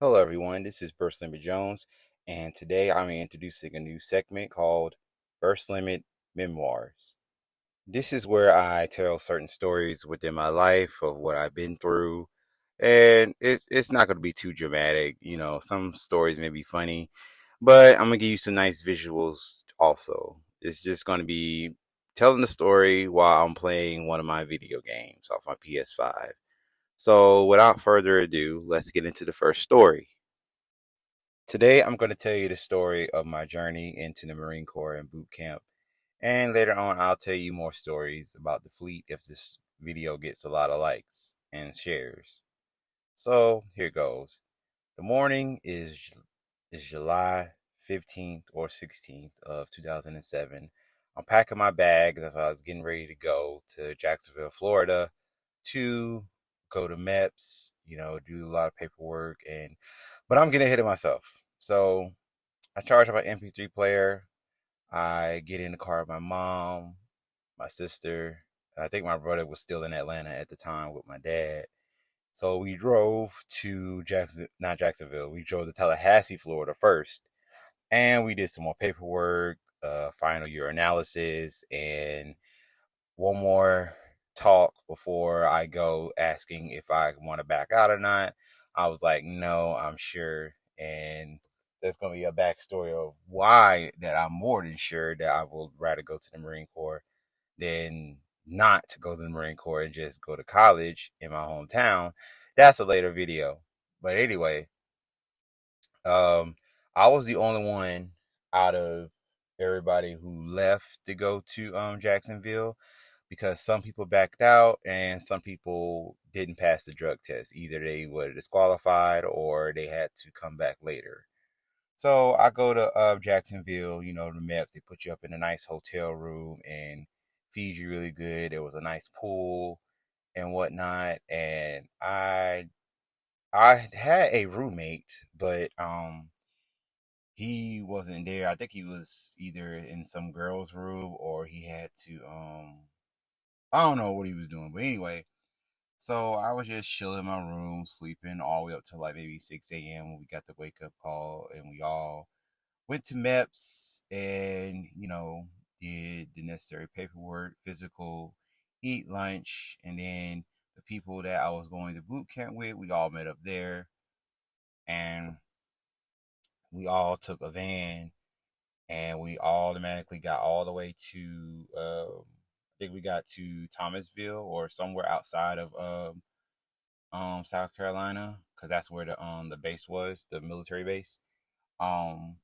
Hello, everyone. This is Burstlimit and today I'm introducing a new segment called Burstlimit Memoirs. This is where I tell certain stories within my life of what I've been through, and it's not going to be too dramatic. Some stories may be funny, but I'm going to give you some nice visuals also. It's just going to be telling the story while I'm playing one of my video games off my PS5. So, without further ado, let's get into the first story. Today, I'm going to tell you the story of my journey into the Marine Corps and boot camp. And later on, I'll tell you more stories about the fleet if this video gets a lot of likes and shares. So, here goes. The morning is July 15th or 16th of 2007. I'm packing my bags as I was getting ready to go to Jacksonville, Florida to go to MEPS, do a lot of paperwork but I'm getting ahead of myself. So I charge up my MP3 player. I get in the car with my mom, my sister. I think my brother was still in Atlanta at the time with my dad. So we drove to not Jacksonville. We drove to Tallahassee, Florida first. And we did some more paperwork, final year analysis, and one more talk before I go asking if I want to back out or not. I was like, no, I'm sure. And there's going to be a backstory of why that I'm more than sure that I will rather go to the Marine Corps than not to go to the Marine Corps and just go to college in my hometown. That's a later video. But anyway, um, I was the only one out of everybody who left to go to Jacksonville because some people backed out and some people didn't pass the drug test. Either they were disqualified or they had to come back later. So I go to Jacksonville, the MEPS. They put you up in a nice hotel room and feed you really good. There was a nice pool and whatnot. And I had a roommate, but he wasn't there. I think he was either in some girl's room or he had to I don't know what he was doing. But anyway, so I was just chilling in my room, sleeping all the way up to like maybe 6 a.m. when we got the wake up call and we all went to MEPS and, did the necessary paperwork, physical, eat lunch, and then the people that I was going to boot camp with, we all met up there and we all took a van and we automatically got all the way to I think we got to Thomasville or somewhere outside of South Carolina because that's where the base was, the military base. Um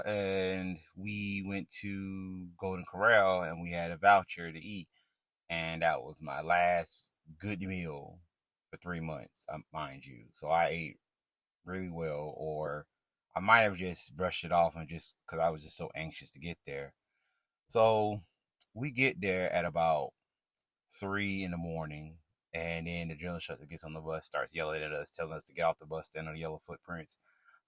and we went to Golden Corral and we had a voucher to eat, and that was my last good meal for 3 months, mind you. So I ate really well, or I might have just brushed it off and just because I was just so anxious to get there. So we get there at about 3 in the morning, and then the drill instructor gets on the bus, starts yelling at us, telling us to get off the bus, stand on the yellow footprints.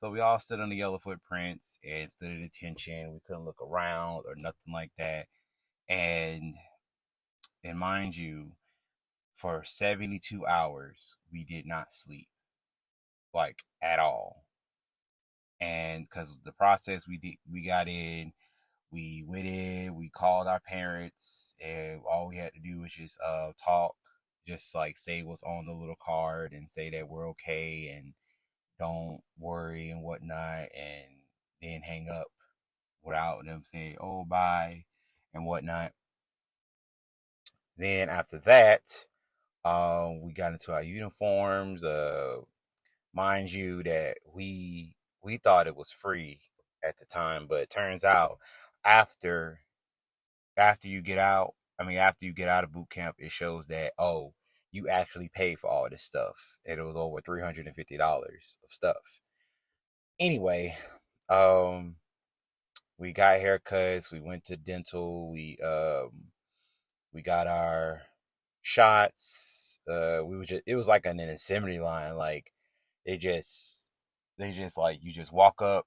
So we all stood on the yellow footprints and stood at attention. We couldn't look around or nothing like that. And mind you, for 72 hours, we did not sleep, like at all. And because of the process we got in, we went in, we called our parents, and all we had to do was just talk, just like say what's on the little card and say that we're okay and don't worry and whatnot, and then hang up without them saying, oh, bye and whatnot. Then after that, we got into our uniforms. Mind you that we thought it was free at the time, but it turns out after after you get out, after you get out of boot camp, it shows that, oh, you actually paid for all this stuff. And it was over $350 of stuff. Anyway, we got haircuts, we went to dental, we got our shots. It was like an assembly line. Like they just like you just walk up,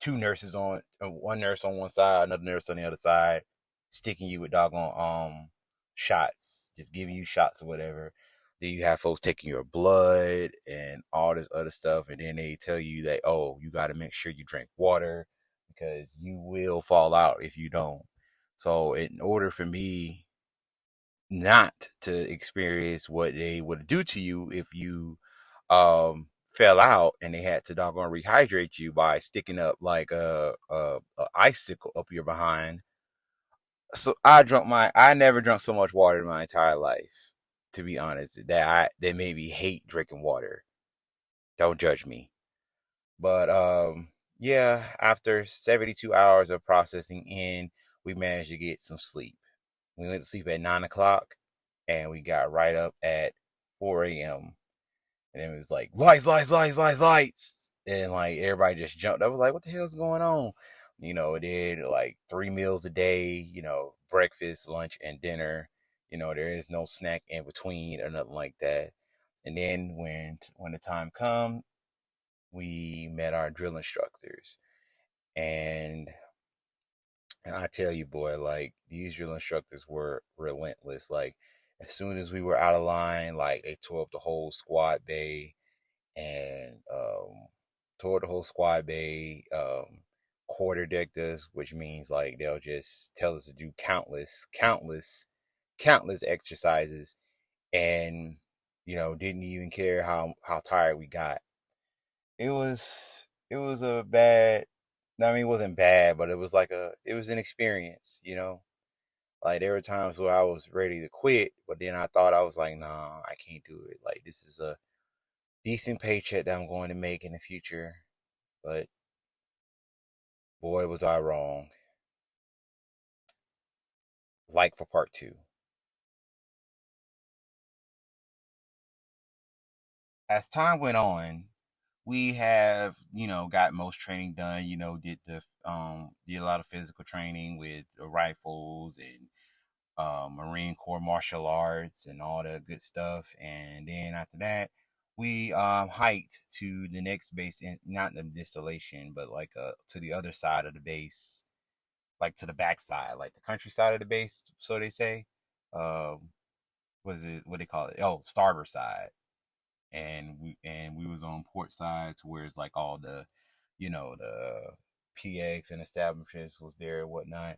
two nurses on one nurse on one side, another nurse on the other side, sticking you with doggone shots, just giving you shots or whatever. Then you have folks taking your blood and all this other stuff. And then they tell you that, oh, you got to make sure you drink water because you will fall out if you don't. So, in order for me not to experience what they would do to you if you fell out and they had to doggone rehydrate you by sticking up like a icicle up your behind. So I never drunk so much water in my entire life, to be honest. That made me hate drinking water. Don't judge me. But yeah, after 72 hours of processing in, we managed to get some sleep. We went to sleep at 9 o'clock and we got right up at 4 a.m. And it was like lights, lights, lights, lights, lights. And like everybody just jumped up, was like, what the hell's going on? It did like 3 meals a day, breakfast, lunch, and dinner. There is no snack in between or nothing like that. And then when the time come, we met our drill instructors. And I tell you, boy, like these drill instructors were relentless. Like as soon as we were out of line, like they tore up the whole squad bay and tore the whole squad bay, quarter decked us, which means like they'll just tell us to do countless exercises, and didn't even care how tired we got. It was a bad. I mean, it wasn't bad, but it was an experience. Like there were times where I was ready to quit, but then I thought I was like, nah, I can't do it. Like this is a decent paycheck that I'm going to make in the future. But boy, was I wrong. Like for part two. As time went on, we have, got most training done, did a lot of physical training with rifles and Marine Corp martial arts and all the good stuff. And then after that, we hiked to the next base, not the distillation, but like to the other side of the base, like to the backside, like the countryside of the base, so they say. Was it what they call it? Oh, starboard side. And we was on port side to where it's like all the PX and establishments was there and whatnot.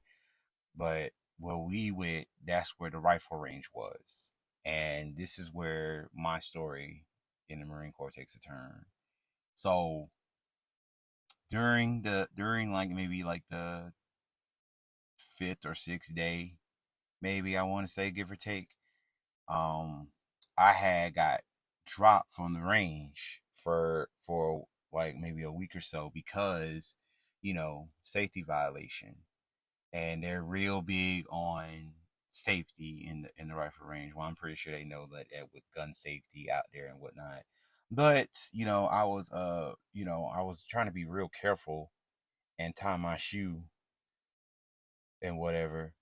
But where we went, that's where the rifle range was. And this is where my story in the Marine Corps takes a turn. So during like maybe like the fifth or sixth day, maybe I want to say give or take, um, I had got dropped from the range for like maybe a week or so because safety violation, and they're real big on safety in the rifle range. Well, I'm pretty sure they know that with gun safety out there and whatnot. But I was trying to be real careful and tie my shoe and whatever,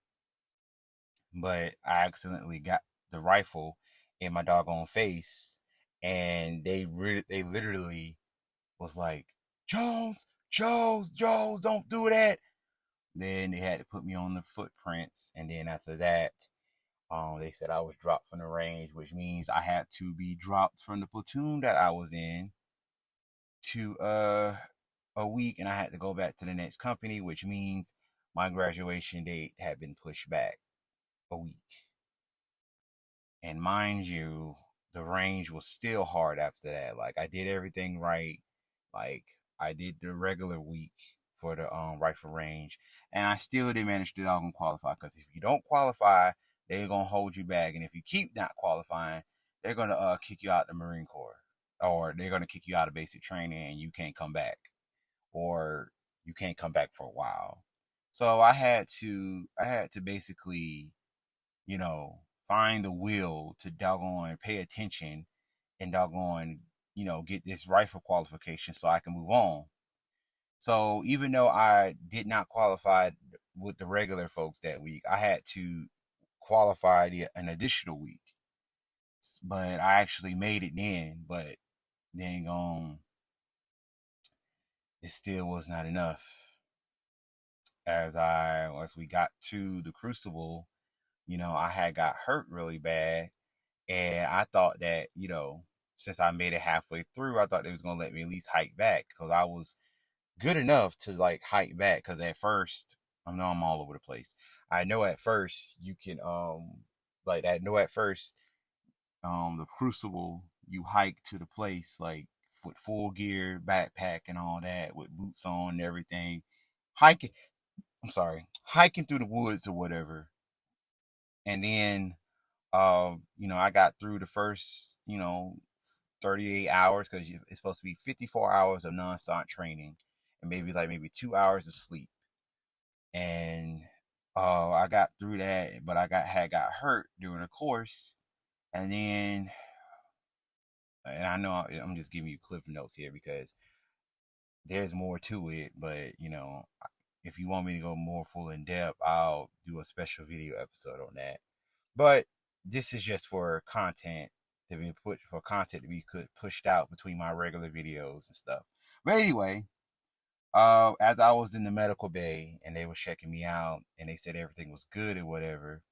but I accidentally got the rifle in my doggone face, and they literally was like, Jones, Jones, Jones, don't do that. Then they had to put me on the footprints, and then after that, they said I was dropped from the range, which means I had to be dropped from the platoon that I was in to a week, and I had to go back to the next company, which means my graduation date had been pushed back a week. And mind you, the range was still hard after that. Like I did everything right. Like I did the regular week for the rifle range, and I still didn't manage to qualify. Because if you don't qualify, they're gonna hold you back, and if you keep not qualifying, they're gonna kick you out the Marine Corps, or they're gonna kick you out of basic training, and you can't come back, or you can't come back for a while. So I had to basically find the will to doggone pay attention and doggone, get this rifle qualification so I can move on. So even though I did not qualify with the regular folks that week, I had to qualify an additional week. But I actually made it then, but then it still was not enough. As we got to the crucible, I had got hurt really bad, And I thought that, since I made it halfway through, I thought they was going to let me at least hike back because I was good enough to like hike back. Because at first, I know I'm all over the place. I know at first you can, like I know at first, the Crucible, you hike to the place like with full gear, backpack, and all that, with boots on and everything. Hiking, hiking through the woods or whatever. And then, I got through the first, 38 hours because it's supposed to be 54 hours of nonstop training and maybe 2 hours of sleep. And I got through that, but I got hurt during the course. And then, and I know I'm just giving you cliff notes here because there's more to it, but if you want me to go more full in depth, I'll do a special video episode on that. But this is just for content to be pushed out between my regular videos and stuff. But anyway, as I was in the medical bay and they were checking me out and they said everything was good or whatever,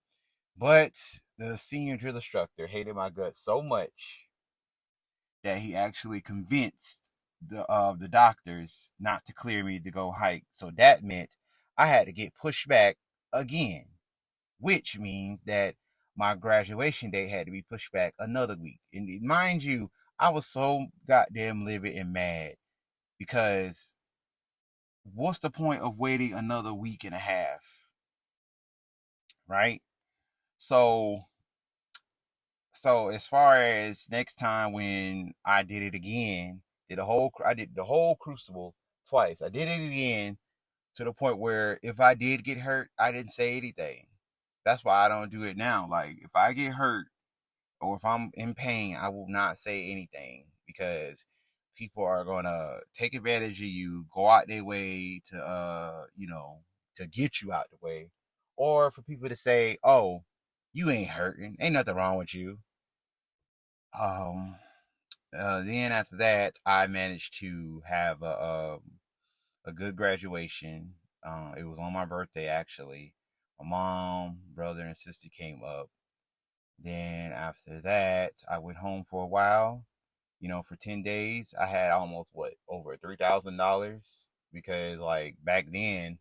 but the senior drill instructor hated my guts so much that he actually convinced the doctors not to clear me to go hike. So that meant I had to get pushed back again, which means that my graduation date had to be pushed back another week. And mind you, I was so goddamn livid and mad because what's the point of waiting another week and a half? Right? So as far as next time when I did it again, I did the whole Crucible twice. I did it again to the point where if I did get hurt, I didn't say anything. That's why I don't do it now. Like if I get hurt or if I'm in pain, I will not say anything because people are gonna take advantage of you, go out their way to to get you out the way, or for people to say, "Oh, you ain't hurting, ain't nothing wrong with you." Then after that, I managed to have a good graduation. It was on my birthday actually. My mom, brother, and sister came up. Then after that, I went home for a while. For 10 days, I had almost over $3,000 because like back then,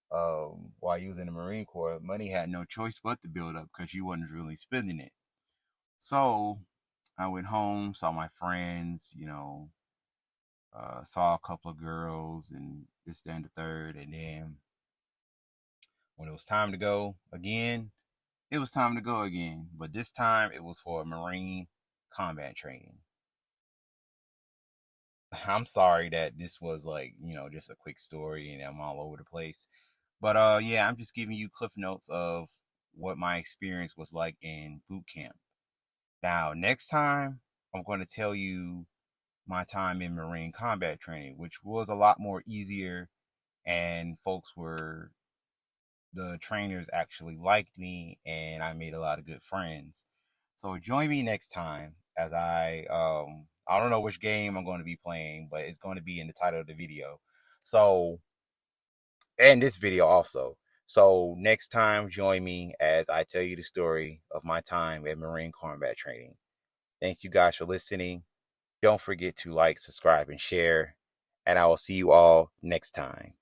while you was in the Marine Corps, money had no choice but to build up because you wasn't really spending it. So I went home, saw my friends, saw a couple of girls and this, that, and the third. And then when it was time to go again, it was time to go again. But this time it was for Marine combat training. I'm sorry that this was like, just a quick story and I'm all over the place. But yeah, I'm just giving you cliff notes of what my experience was like in boot camp. Now, next time, I'm going to tell you my time in Marine combat training, which was a lot more easier, and the trainers actually liked me, and I made a lot of good friends. So join me next time as I don't know which game I'm going to be playing, but it's going to be in the title of the video. So, and this video also. So next time, join me as I tell you the story of my time at Marine combat training. Thank you guys for listening. Don't forget to like, subscribe, and share. And I will see you all next time.